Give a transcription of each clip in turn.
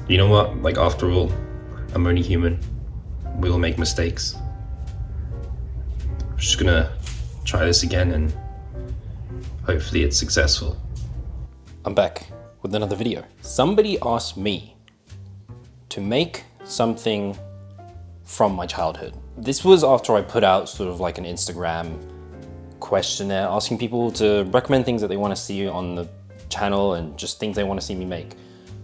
You know what? Like, after all, I'm only human. We will make mistakes. I'm just gonna try this again and hopefully it's successful. I'm back with another video. Somebody asked me to make something from my childhood. This was after I put out sort of like an Instagram questionnaire asking people to recommend things that they want to see on the channel and just things they want to see me make.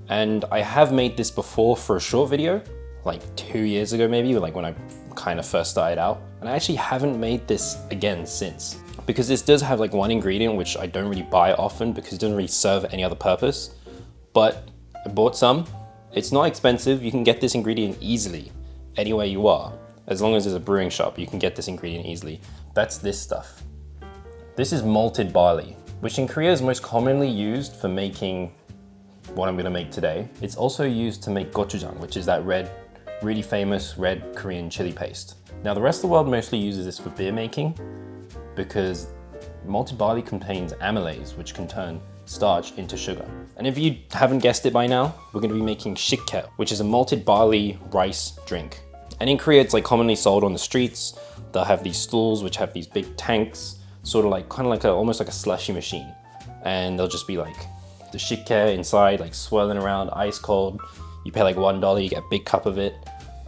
And I have made this before for a short video, like 2 years ago maybe, like when I kind of first started out. And I actually haven't made this again since, because this does have like one ingredient which I don't really buy often because it doesn't really serve any other purpose. But I bought some. It's not expensive. You can get this ingredient easily anywhere you are. As long as there's a brewing shop, you can get this ingredient easily. That's this stuff. This is malted barley, which in Korea is most commonly used for making what I'm gonna make today. It's also used to make gochujang, which is that red, really famous red Korean chili paste. Now the rest of the world mostly uses this for beer making because malted barley contains amylase, which can turn starch into sugar. And if you haven't guessed it by now, we're gonna be making shikhye, which is a malted barley rice drink. And in Korea, it's like commonly sold on the streets. They'll have these stools which have these big tanks, sort of like, kind of like almost like a slushy machine. And they'll just be like the shikhye inside, like swirling around, ice cold. You pay like $1, you get a big cup of it.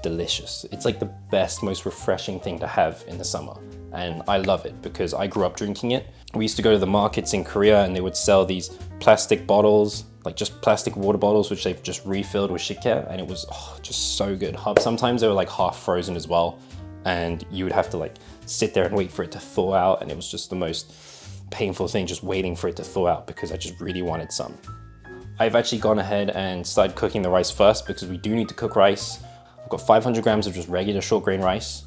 Delicious. It's like the best, most refreshing thing to have in the summer. And I love it because I grew up drinking it. We used to go to the markets in Korea and they would sell these plastic bottles, like just plastic water bottles, which they've just refilled with shikhye, and it was just so good. Sometimes they were like half frozen as well, and you would have to like sit there and wait for it to thaw out, and it was just the most painful thing, just waiting for it to thaw out because I just really wanted some. I've actually gone ahead and started cooking the rice first because we do need to cook rice. I've got 500 grams of just regular short grain rice,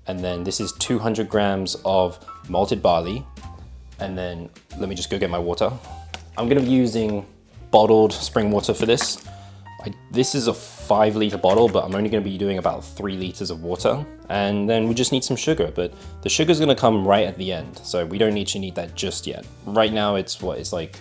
and then this is 200 grams of malted barley, and then let me just go get my water. I'm gonna be using bottled spring water for this. This is a 5-liter bottle, but I'm only gonna be doing about 3 liters of water. And then we just need some sugar, but the sugar's gonna come right at the end, so we don't need to need that just yet. Right now it's like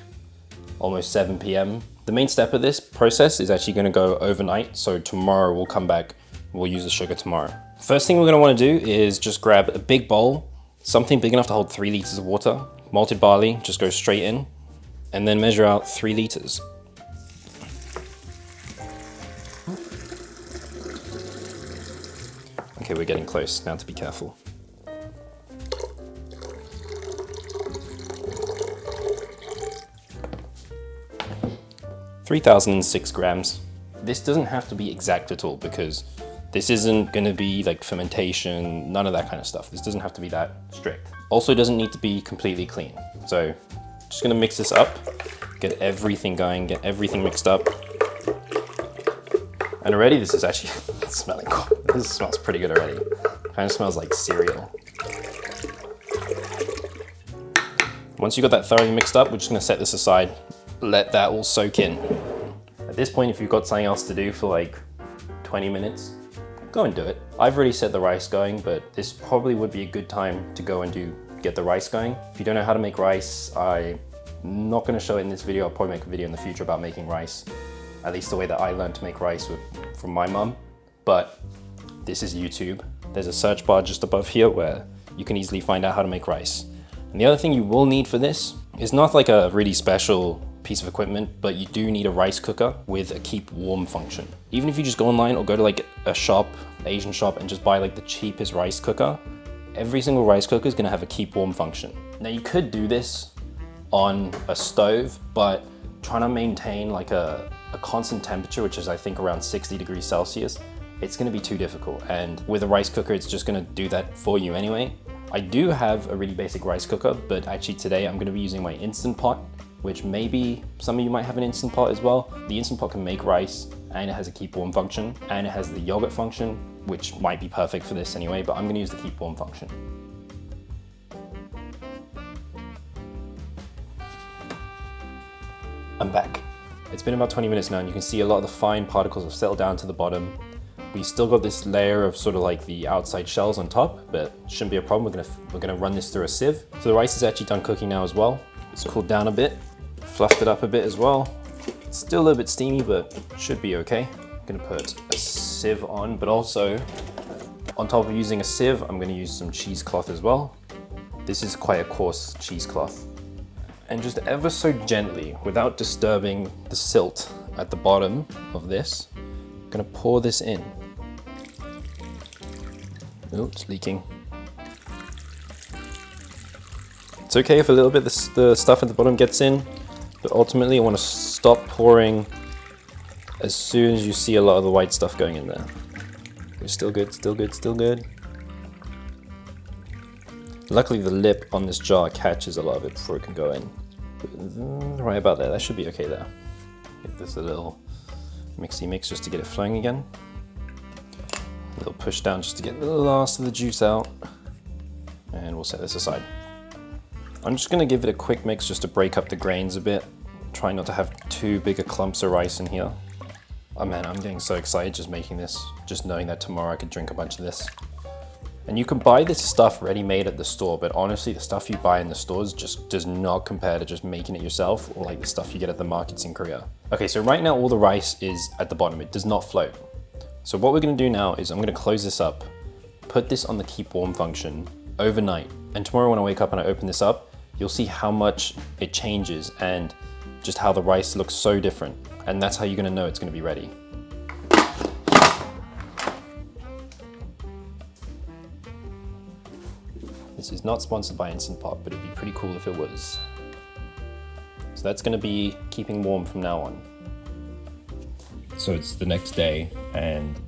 almost 7 p.m. The main step of this process is actually gonna go overnight, so tomorrow we'll come back, we'll use the sugar tomorrow. First thing we're gonna wanna do is just grab a big bowl, something big enough to hold 3 liters of water, malted barley, just go straight in, and then measure out 3 liters. Okay, we're getting close, now to be careful. $3,006 grams. This doesn't have to be exact at all because this isn't gonna be like fermentation, none of that kind of stuff. This doesn't have to be that strict. Also doesn't need to be completely clean. So just gonna mix this up, get everything going, get everything mixed up. And already this is actually smelling cool. This smells pretty good already. Kind of smells like cereal. Once you got that thoroughly mixed up, we're just gonna set this aside, let that all soak in. At this point, if you've got something else to do for like 20 minutes, go and do it. I've already set the rice going, but this probably would be a good time to go and get the rice going. If you don't know how to make rice, I'm not gonna show it in this video. I'll probably make a video in the future about making rice. At least the way that I learned to make rice from my mum. But this is YouTube. There's a search bar just above here where you can easily find out how to make rice. And the other thing you will need for this is not like a really special piece of equipment, but you do need a rice cooker with a keep warm function. Even if you just go online or go to like a shop, Asian shop, and just buy like the cheapest rice cooker, every single rice cooker is gonna have a keep warm function. Now you could do this on a stove, but trying to maintain like a constant temperature, which is I think around 60 degrees Celsius, it's gonna be too difficult. And with a rice cooker, it's just gonna do that for you anyway. I do have a really basic rice cooker, but actually today I'm gonna be using my Instant Pot, which maybe some of you might have an Instant Pot as well. The Instant Pot can make rice, and it has a keep warm function, and it has the yogurt function, which might be perfect for this anyway, but I'm gonna use the keep warm function. I'm back. It's been about 20 minutes now, and you can see a lot of the fine particles have settled down to the bottom. We still got this layer of sort of like the outside shells on top, but shouldn't be a problem. We're gonna run this through a sieve. So the rice is actually done cooking now as well. It's cooled down a bit, fluffed it up a bit as well. It's still a little bit steamy, but should be okay. gonna put a sieve on, but also on top of using a sieve, I'm gonna use some cheesecloth as well. This is quite a coarse cheesecloth. And just ever so gently, without disturbing the silt at the bottom of this, I'm gonna pour this in. Oh, it's leaking. It's okay if a little bit the stuff at the bottom gets in, but ultimately I want to stop pouring as soon as you see a lot of the white stuff going in there. It's still good, still good, still good. Luckily the lip on this jar catches a lot of it before it can go in. Right about there, that should be okay there. Give this a little mixy mix just to get it flowing again. A little push down just to get the last of the juice out. And we'll set this aside. I'm just gonna give it a quick mix just to break up the grains a bit. Try not to have too big a clumps of rice in here. Oh man, I'm getting so excited just making this, just knowing that tomorrow I could drink a bunch of this. And you can buy this stuff ready-made at the store, but honestly, the stuff you buy in the stores just does not compare to just making it yourself or like the stuff you get at the markets in Korea. Okay, so right now all the rice is at the bottom, it does not float. So what we're gonna do now is I'm gonna close this up, put this on the keep warm function overnight. And tomorrow when I wake up and I open this up, you'll see how much it changes and just how the rice looks so different. And that's how you're gonna know it's gonna be ready. This is not sponsored by Instant Pot, but it'd be pretty cool if it was. So that's gonna be keeping warm from now on. So it's the next day and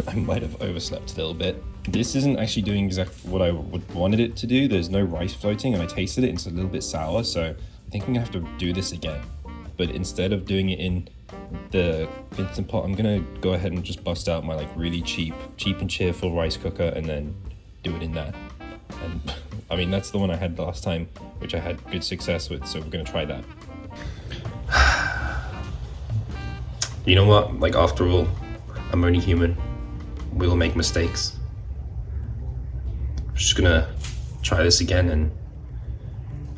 I might have overslept a little bit. This isn't actually doing exactly what I wanted it to do. There's no rice floating and I tasted it and it's a little bit sour. So I think I'm gonna have to do this again. But instead of doing it in the Instant Pot, I'm gonna go ahead and just bust out my like really cheap and cheerful rice cooker and then do it in that. And I mean, that's the one I had last time, which I had good success with. So we're gonna try that. You know what? Like, after all, I'm only human. We'll make mistakes. I'm just gonna try this again and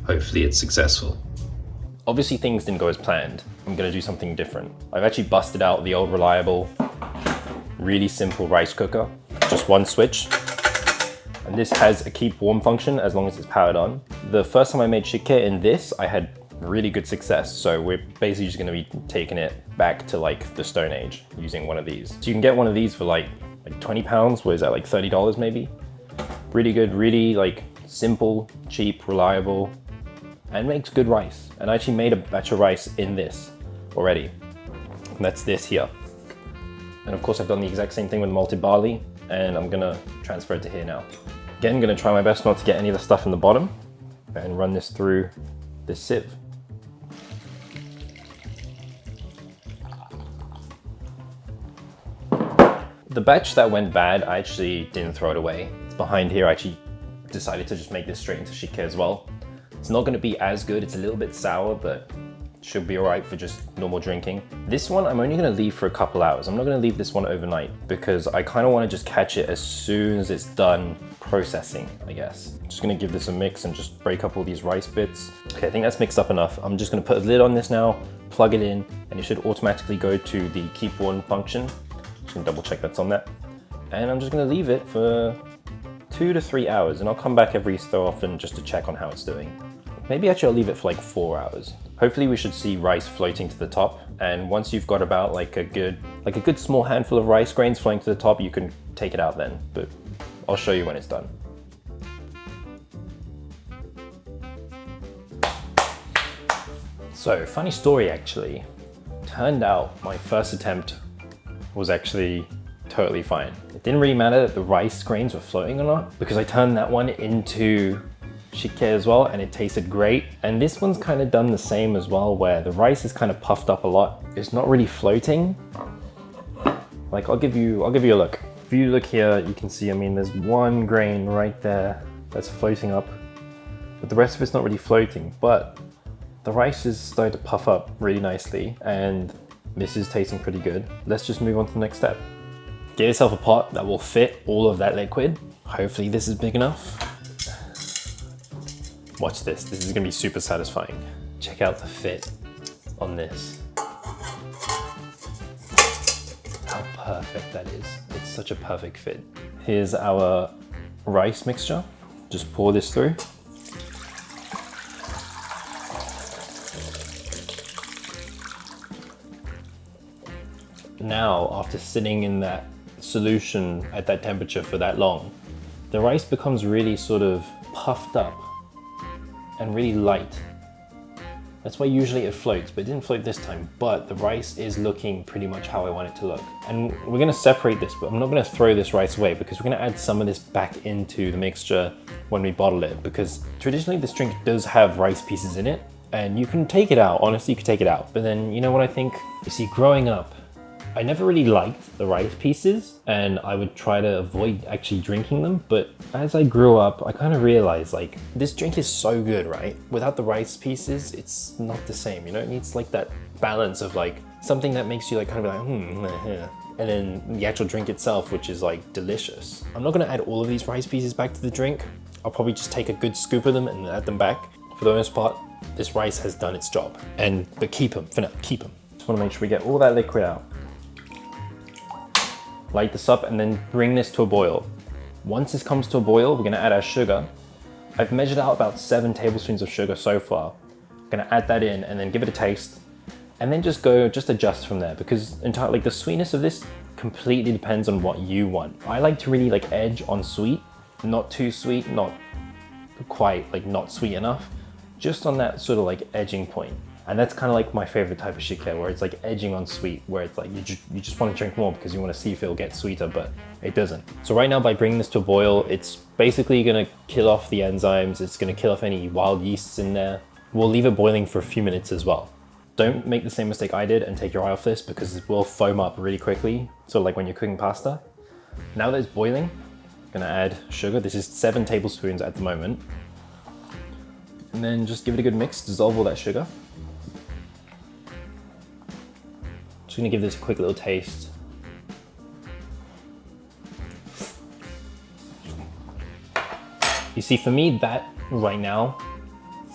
hopefully it's successful. Obviously things didn't go as planned. I'm gonna do something different. I've actually busted out the old reliable, really simple rice cooker. Just one switch. And this has a keep warm function as long as it's powered on. The first time I made shikhye in this, I had really good success. So we're basically just gonna be taking it back to like the Stone Age using one of these. So you can get one of these for like 20 pounds. What is that, like $30 maybe? Really good, really like simple, cheap, reliable, and makes good rice. And I actually made a batch of rice in this already. And that's this here. And of course I've done the exact same thing with malted barley and I'm gonna transfer it to here now. Again, I'm gonna try my best not to get any of the stuff in the bottom and run this through this sieve. The batch that went bad, I actually didn't throw it away. It's behind here. I actually decided to just make this straight into shikhye as well. It's not gonna be as good. It's a little bit sour, but should be all right for just normal drinking. This one, I'm only gonna leave for a couple hours. I'm not gonna leave this one overnight because I kinda wanna just catch it as soon as it's done processing, I guess. I'm just gonna give this a mix and just break up all these rice bits. Okay, I think that's mixed up enough. I'm just gonna put a lid on this now, plug it in, and it should automatically go to the keep warm function. Just gonna double check that's on there. And I'm just gonna leave it for 2 to 3 hours, and I'll come back every so often just to check on how it's doing. Maybe actually I'll leave it for like 4 hours. Hopefully we should see rice floating to the top. And once you've got about like a good small handful of rice grains floating to the top, you can take it out then. But I'll show you when it's done. So, funny story actually. Turned out my first attempt was actually totally fine. It didn't really matter that the rice grains were floating or not because I turned that one into shikhye as well and it tasted great. And this one's kind of done the same as well where the rice is kind of puffed up a lot. It's not really floating. Like I'll give you a look. If you look here, you can see, I mean, there's one grain right there that's floating up, but the rest of it's not really floating, but the rice is starting to puff up really nicely and this is tasting pretty good. Let's just move on to the next step. Get yourself a pot that will fit all of that liquid. Hopefully this is big enough. Watch this, this is gonna be super satisfying. Check out the fit on this. how perfect that is. It's such a perfect fit. Here's our rice mixture. Just pour this through. Now, after sitting in that solution at that temperature for that long, the rice becomes really sort of puffed up and really light. That's why usually it floats, but it didn't float this time. But the rice is looking pretty much how I want it to look. And we're gonna separate this, but I'm not gonna throw this rice away because we're gonna add some of this back into the mixture when we bottle it, because traditionally this drink does have rice pieces in it, and you can take it out, honestly you can take it out. But then, you know what I think? You see, growing up, I never really liked the rice pieces and I would try to avoid actually drinking them. But as I grew up, I kind of realized like this drink is so good, right? Without the rice pieces, it's not the same. You know, it needs like that balance of like something that makes you like kind of like, and then the actual drink itself, which is like delicious. I'm not gonna add all of these rice pieces back to the drink. I'll probably just take a good scoop of them and add them back. For the most part, this rice has done its job. But keep them, for now, keep them. Just wanna make sure we get all that liquid out. Light this up and then bring this to a boil. Once this comes to a boil, we're gonna add our sugar. I've measured out about 7 tablespoons of sugar so far. I'm gonna add that in and then give it a taste and then just adjust from there, because like the sweetness of this completely depends on what you want. I like to really like edge on sweet, not too sweet, not quite like not sweet enough, just on that sort of like edging point. And that's kind of like my favorite type of shikhye, where it's like edging on sweet, where it's like you just want to drink more because you want to see if it'll get sweeter, but it doesn't. So right now, by bringing this to a boil, it's basically going to kill off the enzymes. It's going to kill off any wild yeasts in there. We'll leave it boiling for a few minutes as well. Don't make the same mistake I did and take your eye off this, because it will foam up really quickly. So like when you're cooking pasta. Now that it's boiling, I'm going to add sugar. This is 7 tablespoons at the moment. And then just give it a good mix, dissolve all that sugar. Just gonna give this a quick little taste. You see, for me, that right now,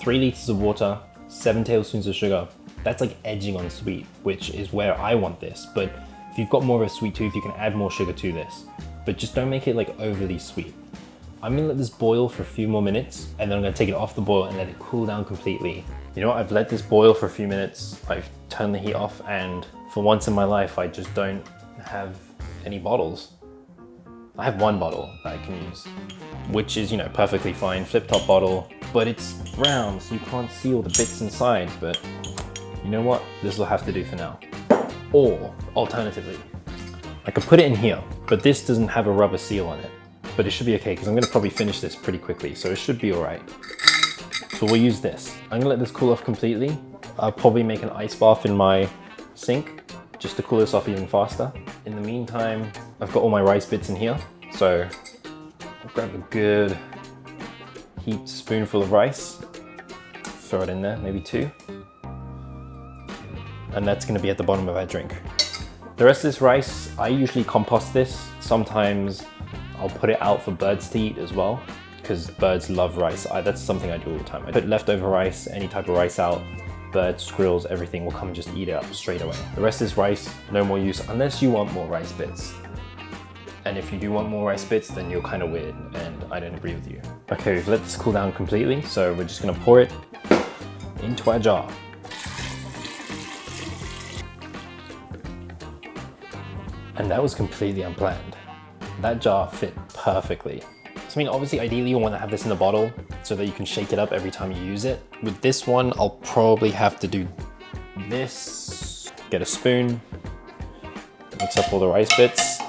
3 liters of water, 7 tablespoons of sugar, that's like edging on sweet, which is where I want this. But if you've got more of a sweet tooth, you can add more sugar to this. But just don't make it like overly sweet. I'm gonna let this boil for a few more minutes, and then I'm gonna take it off the boil and let it cool down completely. You know what, I've let this boil for a few minutes, I've turned the heat off, and for once in my life, I just don't have any bottles. I have 1 bottle that I can use, which is, you know, perfectly fine, flip top bottle, but it's brown, so you can't see all the bits inside. But you know what, this will have to do for now. Or alternatively, I could put it in here, but this doesn't have a rubber seal on it, but it should be okay because I'm gonna probably finish this pretty quickly, so it should be all right. So we'll use this. I'm gonna let this cool off completely. I'll probably make an ice bath in my sink just to cool this off even faster. In the meantime, I've got all my rice bits in here. So I'll grab a good heaped spoonful of rice, throw it in there, maybe 2. And that's gonna be at the bottom of our drink. The rest of this rice, I usually compost this. Sometimes I'll put it out for birds to eat as well, because birds love rice. That's something I do all the time. I put leftover rice, any type of rice out, birds, squirrels, everything will come and just eat it up straight away. The rest is rice, no more use unless you want more rice bits. And if you do want more rice bits, then you're kind of weird and I don't agree with you. Okay, we've let this cool down completely, so we're just gonna pour it into our jar. And that was completely unplanned. That jar fit perfectly. So I mean, obviously, ideally you want to have this in a bottle so that you can shake it up every time you use it. With this one, I'll probably have to do this. Get a spoon, mix up all the rice bits,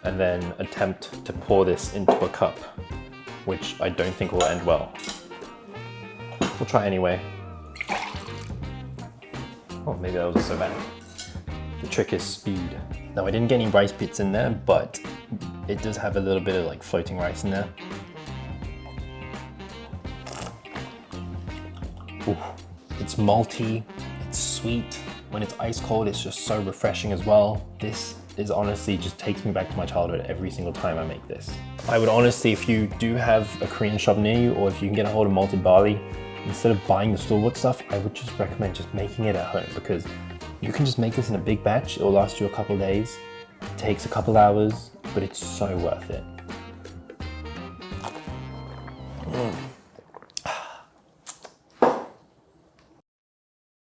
and then attempt to pour this into a cup, which I don't think will end well. We'll try anyway. Oh, maybe that wasn't so bad. The trick is speed. Now, I didn't get any rice bits in there, but it does have a little bit of like floating rice in there. Ooh. It's malty, it's sweet. When it's ice cold, it's just so refreshing as well. This is honestly just takes me back to my childhood every single time I make this. I would honestly, if you do have a Korean shop near you, or if you can get a hold of malted barley, instead of buying the store-bought stuff, I would just recommend just making it at home, because You can just make this in a big batch. It'll last you a couple days. It takes a couple hours, but it's so worth it.